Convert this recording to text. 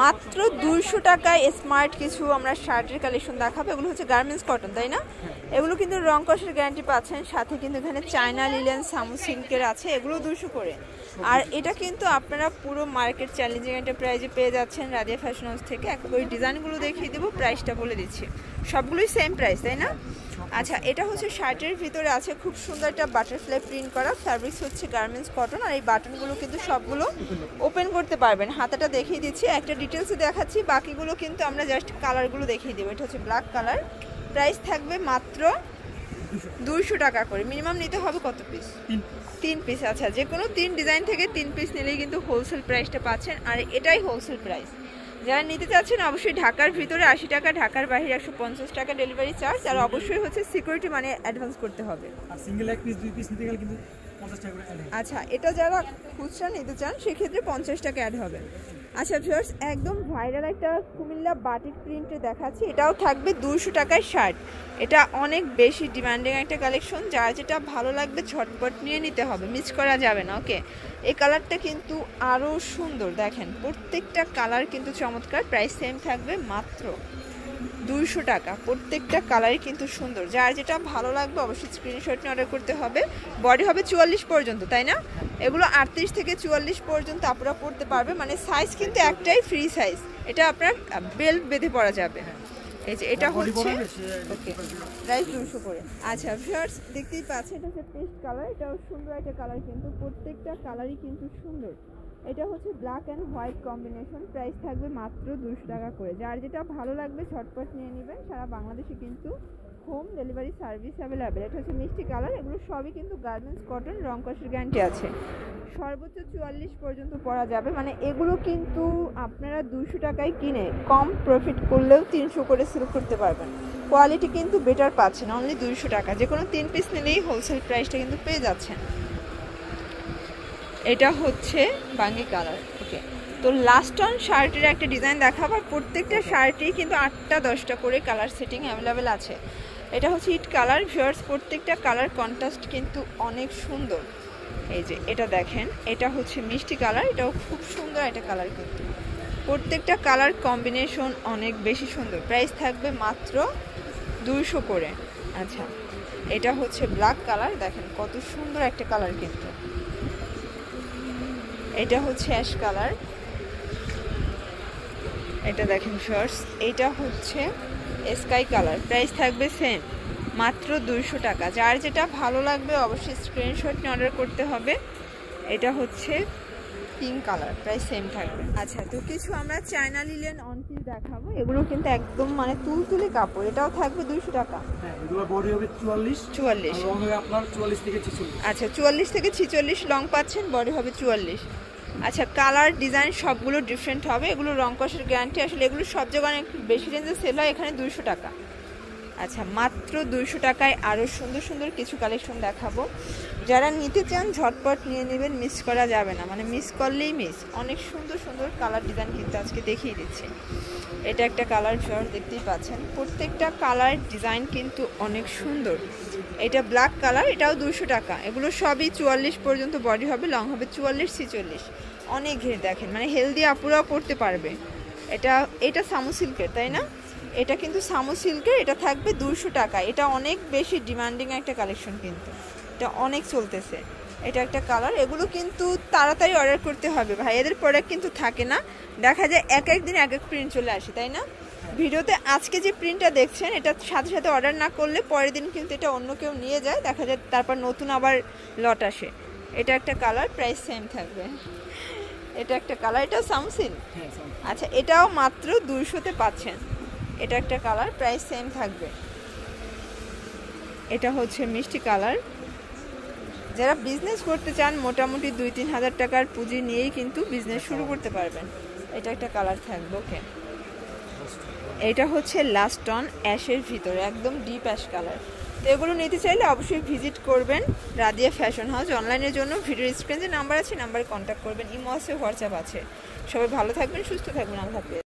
মাত্র 200 টাকায় স্মার্ট কিছু আমরা শার্টের কালেকশন দেখাবো। এগুলো হচ্ছে গার্মেন্টস কটন, তাই না? এগুলো কিন্তু রং কষের গ্যারান্টি পাচ্ছেন, সাথে কিন্তু এখানে চায়না লিলেন সামু সিল্কের আছে, এগুলো 200 করে। আর এটা কিন্তু আপনারা পুরো মার্কেট চ্যালেঞ্জিং একটা প্রাইজে পেয়ে যাচ্ছেন রাদিয়া ফ্যাশন হাউস থেকে। ওই ডিজাইনগুলো দেখিয়ে দেবো, প্রাইসটা বলে দিচ্ছি, সবগুলোই সেম প্রাইস, তাই না? আচ্ছা, এটা হচ্ছে শার্টের ভিতরে আছে খুব সুন্দর একটা বাটারফ্লাই প্রিন্ট করা, ফ্যাব্রিক্স হচ্ছে গার্মেন্টস কটন। আর এই বাটনগুলো কিন্তু সবগুলো ওপেন করতে পারবেন। হাতাটা দেখিয়ে দিচ্ছি, একটা ডিটেলসে দেখাচ্ছি, বাকিগুলো কিন্তু আমরা জাস্ট কালারগুলো দেখিয়ে দেবো। এটা হচ্ছে ব্ল্যাক কালার, প্রাইস থাকবে মাত্র 200 টাকা করে। মিনিমাম নিতে হবে কত পিস? 3 পিস। আচ্ছা, যে কোনো 3 ডিজাইন থেকে 3 পিস নিলেই কিন্তু হোলসেল প্রাইসটা পাচ্ছেন, আর এটাই হোলসেল প্রাইস। যারা নিতে চাচ্ছেন অবশ্যই ঢাকার ভিতরে 80 টাকা, ঢাকার বাইরে 150 টাকা ডেলিভারি চার্জ। আর অবশ্যই হচ্ছে সিকিউরিটি মানে অ্যাডভান্স করতে হবে। আর সিঙ্গেল এক পিস 2 পিস নিতে গেলে কিন্তু 50 টাকা করে অ্যাড হবে। আচ্ছা, এটা যারা খুচরা নিতে চান সেক্ষেত্রে 50 টাকা অ্যাড হবে। আচ্ছা ভিউয়ার্স, একদম ভাইরাল একটা কুমিল্লা বাটিক প্রিন্টে দেখাচ্ছি, এটাও থাকবে 200 টাকায় শার্ট। এটা অনেক বেশি ডিমান্ডিং একটা কালেকশন, যার যেটা ভালো লাগবে ঝটপট নিয়ে নিতে হবে, মিস করা যাবে না। ওকে, এই কালারটা কিন্তু আরও সুন্দর, দেখেন প্রত্যেকটা কালার কিন্তু চমৎকার। প্রাইস সেম থাকবে মাত্র 200 টাকা। প্রত্যেকটা কালারই কিন্তু সুন্দর, যার যেটা ভালো লাগবে অবশ্যই স্ক্রিনশট নিয়ে অর্ডার করতে হবে। বডি হবে 44 পর্যন্ত, তাই না? এগুলো 38 থেকে 44 পর্যন্ত আপনারা পড়তে পারবে, মানে সাইজ কিন্তু একটাই, ফ্রি সাইজ। এটা আপনার বেল্ট বেঁধে পরা যাবে। এই যে এটা হচ্ছে ওকে, প্রাইস 200 করে। আচ্ছা ভিউয়ার্স, দেখতেই পাচ্ছেন এটা হচ্ছে পেস্ট কালার, এটাও সুন্দর একটা কালার, কিন্তু প্রত্যেকটা কালারই কিন্তু সুন্দর। এটা হচ্ছে black and white combination, price থাকবে মাত্র 200 টাকা করে। যার যেটা ভালো লাগবে ঝটপট নিয়ে নেবেন। সারা বাংলাদেশে কিন্তু হোম ডেলিভারি সার্ভিস অ্যাভেলেবেল। এটা হচ্ছে মিষ্টি কালার, এগুলো সবই কিন্তু গার্মেন্টস কটন, রং কষের গ্যারান্টি আছে। সর্বোচ্চ 44 পর্যন্ত পরা যাবে, মানে এগুলো কিন্তু আপনারা 200 টাকায় কিনে কম প্রফিট করলেও 300 করে সেল করতে পারবেন। কোয়ালিটি কিন্তু বেটার পাচ্ছেন অনলি 200 টাকা। যে কোনো 3 পিস নিলেই হোলসেল প্রাইসটা কিন্তু পেয়ে যাচ্ছেন। এটা হচ্ছে বাঙ্গি কালার। ওকে, তো লাস্ট অন শার্টের একটা ডিজাইন দেখাবো। আর প্রত্যেকটা শার্টেই কিন্তু 8টা 10টা করে কালার সেটিং অ্যাভেলেবেল আছে। এটা হচ্ছে ইট কালার। ভিউয়ার্স, প্রত্যেকটা কালার কন্ট্রাস্ট কিন্তু অনেক সুন্দর। এই যে এটা দেখেন, এটা হচ্ছে মিষ্টি কালার, এটাও খুব সুন্দর একটা কালার, কিন্তু প্রত্যেকটা কালার কম্বিনেশন অনেক বেশি সুন্দর। প্রাইস থাকবে মাত্র 200 করে। আচ্ছা, এটা হচ্ছে ব্ল্যাক কালার, দেখেন কত সুন্দর একটা কালার, কিন্তু এটা হচ্ছে অ্যাশ কালার। এটা দেখেন ভিউয়ার্স, এটা হচ্ছে স্কাই কালার। প্রাইস থাকবে সেম মাত্র 200 টাকা। যার যেটা ভালো লাগবে অবশ্যই স্ক্রিনশট নিয়ে অর্ডার করতে হবে। এটা হচ্ছে পিঙ্ক কালার, প্রাইস সেম থাকবে। আচ্ছা, তো কিছু আমরা চায়না লিলেন অন পিস দেখাবো। এগুলো কিন্তু একদম মানে তুলতুলে কাপড়, এটাও থাকবে 200 টাকা। হ্যাঁ, এগুলো বডি হবে 44 আর লং হবে আপনার 44 থেকে 46। আচ্ছা, 44 থেকে 46 লং পাচ্ছেন, বডি হবে 44। আচ্ছা, কালার ডিজাইন সবগুলো ডিফারেন্ট হবে, এগুলো রং কষের গ্যারান্টি। আসলে এগুলো সব জায়গায় একটু বেশি রেঞ্জে সেল হয়, এখানে 200 টাকা। আচ্ছা, মাত্র 200 টাকায় আরও সুন্দর সুন্দর কিছু কালেকশন দেখাবো। যারা নিতে চান ঝটপট নিয়ে নেবেন, মিস করা যাবে না, মানে মিস করলেই মিস। অনেক সুন্দর সুন্দর কালার ডিজাইন কিন্তু আজকে দেখিয়ে দিচ্ছি। এটা একটা কালার ফিওর, দেখতেই পাচ্ছেন প্রত্যেকটা কালার ডিজাইন কিন্তু অনেক সুন্দর। এটা ব্ল্যাক কালার, এটাও 200 টাকা। এগুলো সবই 44 পর্যন্ত বডি হবে, লং হবে 44 46। অনেক ঘের, দেখেন মানে হেলদি আপুরাও পড়তে পারবে। এটা সামু সিল্কের, তাই না? এটা কিন্তু সামু সিল্কের, এটা থাকবে 200 টাকা। এটা অনেক বেশি ডিমান্ডিং একটা কালেকশন, কিন্তু এটা অনেক চলতেছে। এটা একটা কালার, এগুলো কিন্তু তাড়াতাড়ি অর্ডার করতে হবে ভাই, এদের প্রোডাক্ট কিন্তু থাকে না, দেখা যায় এক এক দিন এক এক প্রিন্ট চলে আসে, তাই না? ভিডিওতে আজকে যে প্রিন্টটা দেখছেন, এটা সাথে সাথে অর্ডার না করলে পরের দিন কিন্তু এটা অন্য কেউ নিয়ে যায়, দেখা যায় তারপর নতুন আবার লট আসে। এটা একটা কালার, প্রাইস সেম থাকবে। এটা একটা কালার, এটাও সামসিল। আচ্ছা, এটাও মাত্র 200-তে পাচ্ছেন। এটা একটা কালার, প্রাইস সেম থাকবে। এটা হচ্ছে মিষ্টি কালার। যারা বিজনেস করতে চান মোটামুটি 2-3 হাজার টাকার পুঁজি নিয়েই কিন্তু বিজনেস শুরু করতে পারবেন। এটা একটা কালার থাকবে। ওকে, এটা হচ্ছে লাস্ট অন অ্যাশের ভিতরে, একদম ডিপ অ্যাশ কালার। তো এগুলো নিতে চাইলে অবশ্যই ভিজিট করবেন রাদিয়া ফ্যাশন হাউস। অনলাইনের জন্য ভিডিওর স্ক্রিনে যে নাম্বার আছে, নাম্বারে কন্ট্যাক্ট করবেন। ইমো আছে, হোয়াটসঅ্যাপ আছে। সবাই ভালো থাকবেন, সুস্থ থাকবেন, আল্লাহ হাফেজ।